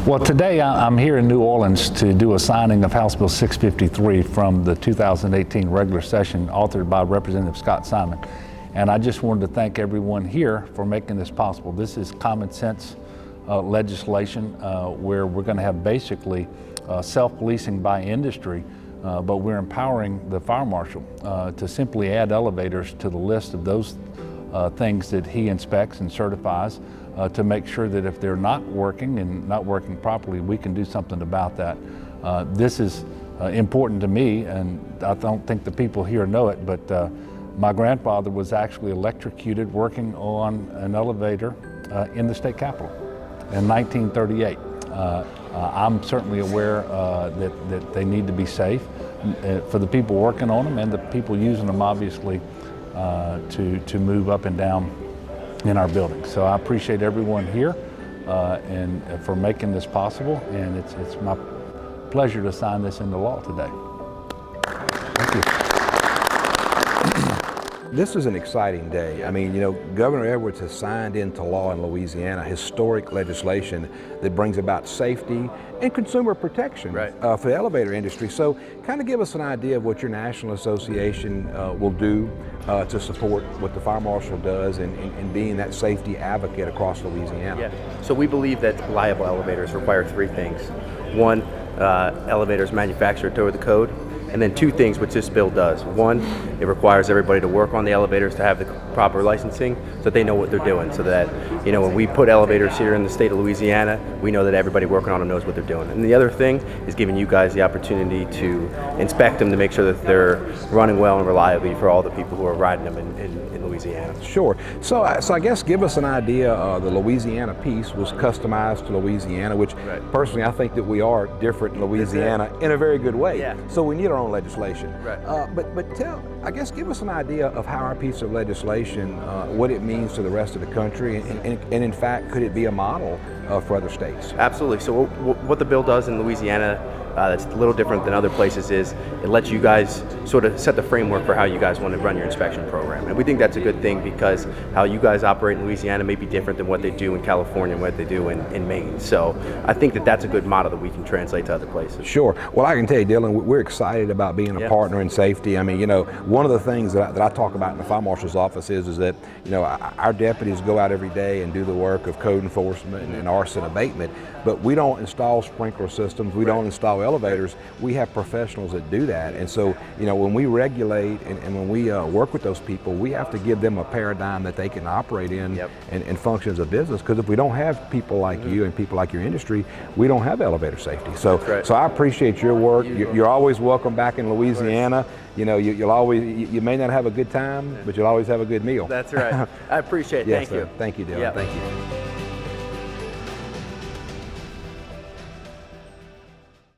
Well, today I'm here in New Orleans to do a signing of House Bill 653 from the 2018 regular session, authored by Representative Scott Simon. And I just wanted to thank everyone here for making this possible. This is common sense legislation where we're going to have basically self-policing by industry, but we're empowering the fire marshal to simply add elevators to the list of those things that he inspects and certifies to make sure that if they're not working and not working properly, we can do something about that. This is important to me, and I don't think the people here know it, but my grandfather was actually electrocuted working on an elevator in the state capitol in 1938. I'm certainly aware that they need to be safe for the people working on them and the people using them, obviously, to move up and down in our building. So I appreciate everyone here and for making this possible, and it's my pleasure to sign this into law today. Thank you. This is an exciting day. I mean, you know, Governor Edwards has signed into law in Louisiana historic legislation that brings about safety and consumer protection for the elevator industry. So kind of give us an idea of what your national association will do to support what the fire marshal does and being that safety advocate across Louisiana. Yeah. So we believe that reliable elevators require three things. One, elevators manufactured to the code. And then two things which this bill does. One, it requires everybody to work on the elevators to have the proper licensing so that they know what they're doing, so that, you know, when we put elevators here in the state of Louisiana, we know that everybody working on them knows what they're doing. And the other thing is giving you guys the opportunity to inspect them to make sure that they're running well and reliably for all the people who are riding them in Louisiana. Sure. So I guess give us an idea. The Louisiana piece was customized to Louisiana, which personally I think that we are different in Louisiana in a very good way. Yeah. So we need our own legislation. Right. But give us an idea of how our piece of legislation, what it means to the rest of the country, and in fact, could it be a model for other states? Absolutely. So what the bill does in Louisiana that's a little different than other places is it lets you guys sort of set the framework for how you guys want to run your inspection program. And we think that's a good thing because how you guys operate in Louisiana may be different than what they do in California and what they do in Maine. So I think that that's a good model that we can translate to other places. Sure. Well, I can tell you, Dylan, we're excited about being a partner in safety. I mean, you know, one of the things that I talk about in the fire marshal's office is that, you know, our deputies go out every day and do the work of code enforcement and arson abatement, but we don't install sprinkler systems, we don't install elevators. We have professionals that do that. And so, you know, when we regulate and when we work with those people, we have to give them a paradigm that they can operate in and function as a business, because if we don't have people like you and people like your industry, we don't have elevator safety. So so I appreciate your work. You're always welcome back in Louisiana. You know, you may not have a good time, but you'll always have a good meal. That's right. I appreciate it. Yes, Thank you. Thank you, Dylan. Thank you.